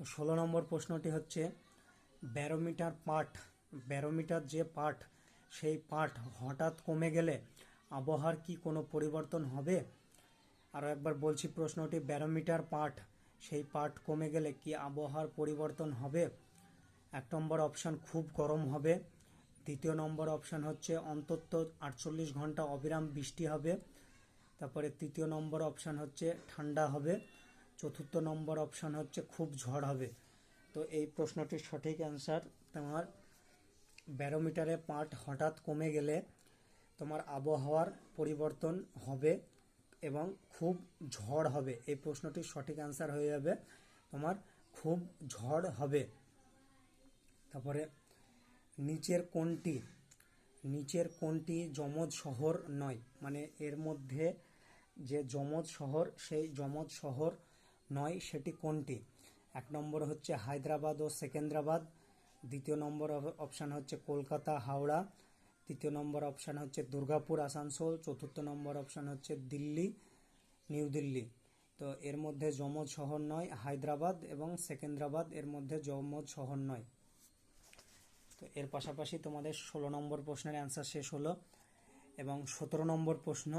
তো 16 নম্বর প্রশ্নটি হচ্ছে ব্যারোমিটার যে পাঠ সেই পাঠ হঠাৎ কমে গেলে আবহাওয়ার কি কোনো পরিবর্তন হবে? আরও একবার বলছি প্রশ্নটি, ব্যারোমিটার পাঠ সেই পাঠ কমে গেলে কি আবহাওয়ার পরিবর্তন হবে? 1 নম্বর অপশান, খুব গরম হবে। 2য় নম্বর অপশান হচ্ছে অন্তত 48 ঘন্টা অবিরাম বৃষ্টি হবে। তারপরে 3য় নম্বর অপশান হচ্ছে ঠান্ডা হবে। 4র্থ নম্বর অপশান হচ্ছে খুব ঝড় হবে। তো এই প্রশ্নটির সঠিক অ্যান্সার তোমার ব্যারোমিটারে পাঠ হঠাৎ কমে গেলে তোমার আবহাওয়ার পরিবর্তন হবে এবং খুব ঝড় হবে। এই প্রশ্নটির সঠিক অ্যান্সার হয়ে যাবে তোমার খুব ঝড় হবে। তারপরে নিচের কোনটি যমজ শহর নয়? মানে এর মধ্যে যে যমজ শহর সেই যমজ শহর নয় সেটি কোনটি? 1 নম্বর হচ্ছে হায়দ্রাবাদ ও সেকেন্দ্রাবাদ। 2য় নম্বর অপশান হচ্ছে কলকাতা হাওড়া। 3য় নম্বর অপশান হচ্ছে দুর্গাপুর আসানসোল। 4র্থ নম্বর অপশান হচ্ছে দিল্লি নিউ দিল্লি। তো এর মধ্যে যমজ শহর নয় হায়দ্রাবাদ এবং সেকেন্দ্রাবাদ, এর মধ্যে যমজ শহর নয়। তো এর পাশাপাশি তোমাদের 16 নম্বর প্রশ্নের অ্যান্সার শেষ হলো। এবং 17 নম্বর প্রশ্ন,